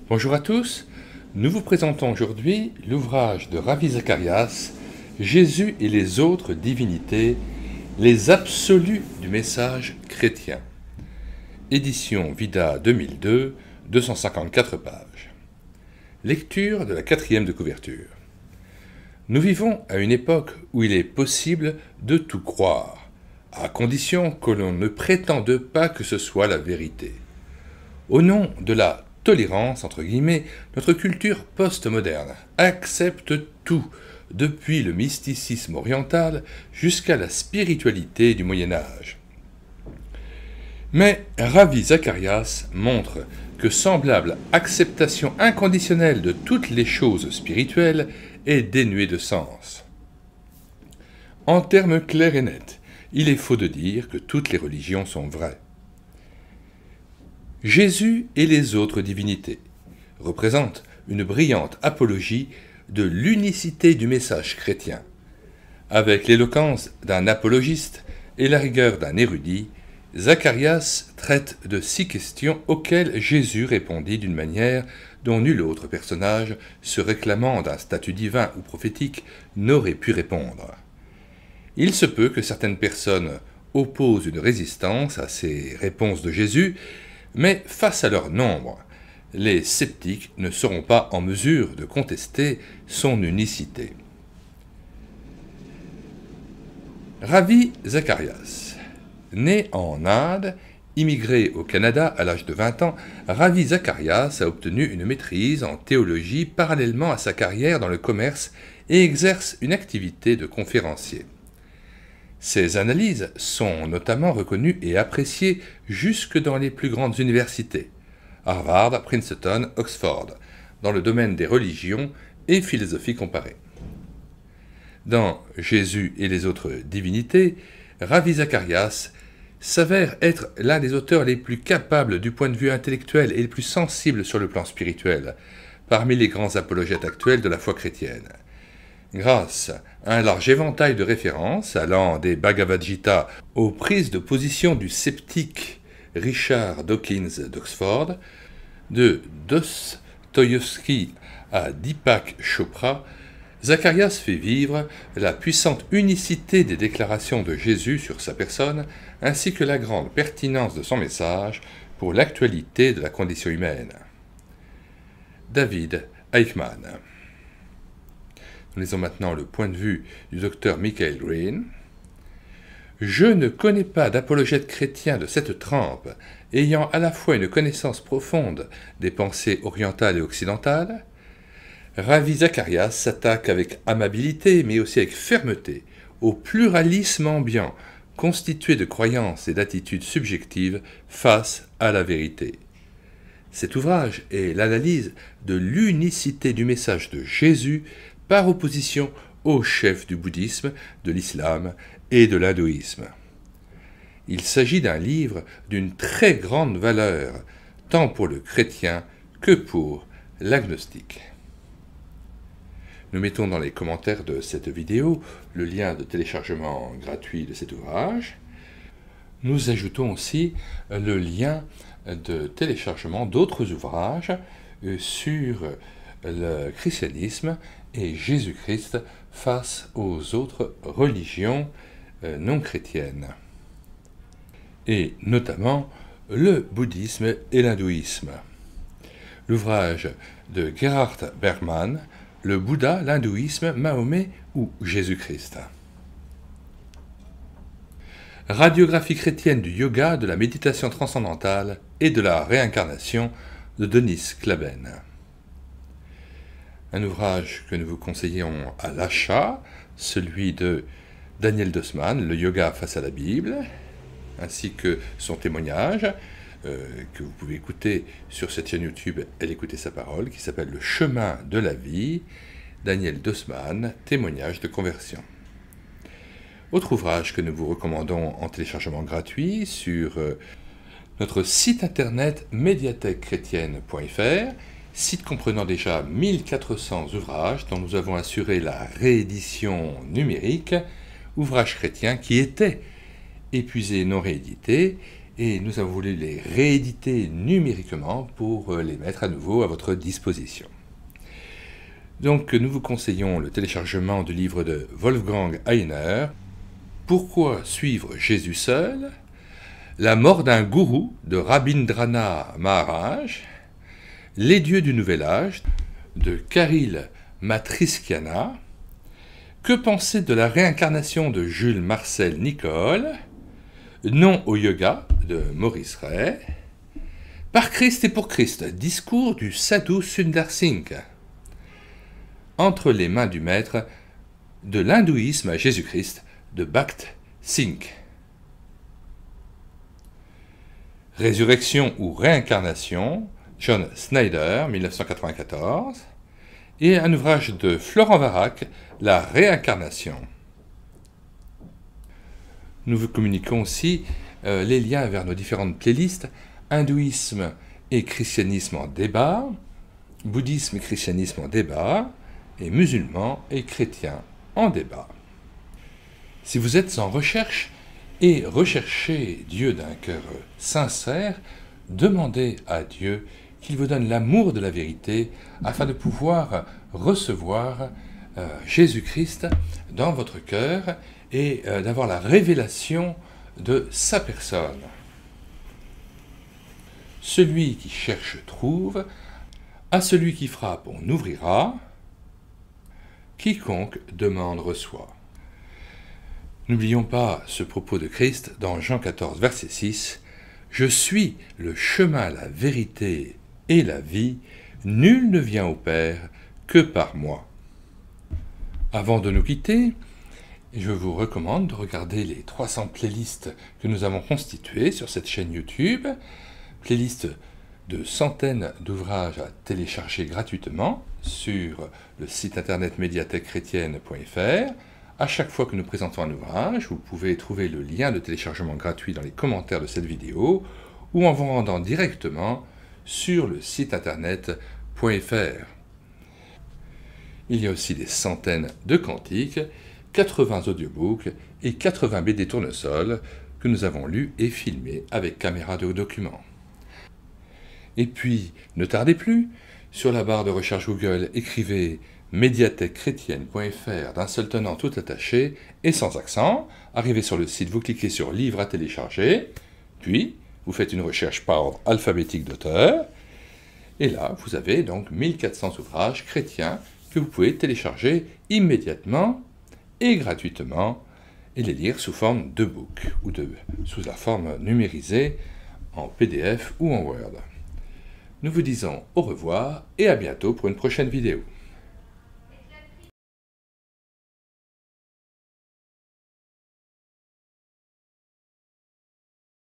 Bonjour à tous, nous vous présentons aujourd'hui l'ouvrage de Ravi Zacharias, Jésus et les autres divinités, les absolus du message chrétien. Édition Vida 2002, 254 pages. Lecture de la 4e de couverture. Nous vivons à une époque où il est possible de tout croire, à condition que l'on ne prétende pas que ce soit la vérité. Au nom de la tolérance, entre guillemets, notre culture post-moderne accepte tout, depuis le mysticisme oriental jusqu'à la spiritualité du Moyen-Âge. Mais Ravi Zacharias montre que semblable acceptation inconditionnelle de toutes les choses spirituelles est dénuée de sens. En termes clairs et nets, il est faux de dire que toutes les religions sont vraies. Jésus et les autres divinités représentent une brillante apologie de l'unicité du message chrétien. Avec l'éloquence d'un apologiste et la rigueur d'un érudit, Zacharias traite de 6 questions auxquelles Jésus répondit d'une manière dont nul autre personnage, se réclamant d'un statut divin ou prophétique, n'aurait pu répondre. Il se peut que certaines personnes opposent une résistance à ces réponses de Jésus, mais face à leur nombre, les sceptiques ne seront pas en mesure de contester son unicité. Ravi Zacharias. Né en Inde, immigré au Canada à l'âge de 20 ans, Ravi Zacharias a obtenu une maîtrise en théologie parallèlement à sa carrière dans le commerce et exerce une activité de conférencier. Ses analyses sont notamment reconnues et appréciées jusque dans les plus grandes universités, Harvard, Princeton, Oxford, dans le domaine des religions et philosophie comparée. Dans Jésus et les autres divinités, Ravi Zacharias s'avère être l'un des auteurs les plus capables du point de vue intellectuel et les plus sensibles sur le plan spirituel, parmi les grands apologètes actuels de la foi chrétienne. Grâce à un large éventail de références allant des Bhagavad Gita aux prises de position du sceptique Richard Dawkins d'Oxford, de Dostoïevski à Deepak Chopra, Zacharias fait vivre la puissante unicité des déclarations de Jésus sur sa personne, ainsi que la grande pertinence de son message pour l'actualité de la condition humaine. David Eichmann. Nous lisons maintenant le point de vue du docteur Michael Green. « Je ne connais pas d'apologète chrétien de cette trempe ayant à la fois une connaissance profonde des pensées orientales et occidentales. Ravi Zacharias s'attaque avec amabilité, mais aussi avec fermeté, au pluralisme ambiant, constitué de croyances et d'attitudes subjectives face à la vérité. Cet ouvrage est l'analyse de l'unicité du message de Jésus par opposition aux chefs du bouddhisme, de l'islam et de l'hindouisme. Il s'agit d'un livre d'une très grande valeur, tant pour le chrétien que pour l'agnostique. Nous mettons dans les commentaires de cette vidéo le lien de téléchargement gratuit de cet ouvrage. Nous ajoutons aussi le lien de téléchargement d'autres ouvrages sur le christianisme et Jésus-Christ face aux autres religions non chrétiennes, et notamment le bouddhisme et l'hindouisme. L'ouvrage de Gerhard Bergmann, Le Bouddha, l'hindouisme, Mahomet ou Jésus-Christ. Radiographie chrétienne du yoga, de la méditation transcendantale et de la réincarnation de Denis Klaben. Un ouvrage que nous vous conseillons à l'achat, celui de Daniel Dossmann, Le yoga face à la Bible, ainsi que son témoignage, que vous pouvez écouter sur cette chaîne YouTube Elle écouter sa parole, qui s'appelle Le chemin de la vie, Daniel Dossmann, témoignage de conversion. Autre ouvrage que nous vous recommandons en téléchargement gratuit sur notre site internet médiathèquechrétienne.fr, site comprenant déjà 1400 ouvrages dont nous avons assuré la réédition numérique, ouvrages chrétiens qui étaient épuisés et non réédités, et nous avons voulu les rééditer numériquement pour les mettre à nouveau à votre disposition. Donc nous vous conseillons le téléchargement du livre de Wolfgang Heiner, Pourquoi suivre Jésus seul, La mort d'un gourou de Rabindranath Maharaj, Les dieux du nouvel âge de Kirill Matriskiana, Que penser de la réincarnation de Jules Marcel Nicolle, Non au yoga de Maurice Ray, Par Christ et pour Christ, discours du Sadhu Sundar Singh, Entre les mains du maître, de l'hindouisme à Jésus-Christ de Bhakt Singh. Résurrection ou réincarnation, John Snyder, 1994, et un ouvrage de Florent Varac, La réincarnation. Nous vous communiquons aussi les liens vers nos différentes playlists, hindouisme et christianisme en débat, bouddhisme et christianisme en débat, et musulmans et chrétiens en débat. Si vous êtes en recherche et recherchez Dieu d'un cœur sincère, demandez à Dieu qu'il vous donne l'amour de la vérité afin de pouvoir recevoir Jésus-Christ dans votre cœur et d'avoir la révélation de sa personne. Celui qui cherche trouve, à celui qui frappe on ouvrira, quiconque demande reçoit. N'oublions pas ce propos de Christ dans Jean 14, verset 6, « Je suis le chemin, la vérité et la vie, nul ne vient au Père que par moi. » Avant de nous quitter, je vous recommande de regarder les 300 playlists que nous avons constituées sur cette chaîne YouTube, playlists de centaines d'ouvrages à télécharger gratuitement sur le site internet médiathèquechrétienne.fr. À chaque fois que nous présentons un ouvrage, vous pouvez trouver le lien de téléchargement gratuit dans les commentaires de cette vidéo ou en vous rendant directement sur le site internet.fr. Il y a aussi des centaines de cantiques, 80 audiobooks et 80 BD tournesol que nous avons lus et filmés avec caméra de haut document. Et puis, ne tardez plus, sur la barre de recherche Google, écrivez médiathèquechrétienne.fr d'un seul tenant tout attaché et sans accent. Arrivez sur le site, vous cliquez sur Livres à télécharger, puis vous faites une recherche par ordre alphabétique d'auteur, et là, vous avez donc 1400 ouvrages chrétiens que vous pouvez télécharger immédiatement et gratuitement et les lire sous forme de book ou sous la forme numérisée en PDF ou en Word. Nous vous disons au revoir et à bientôt pour une prochaine vidéo.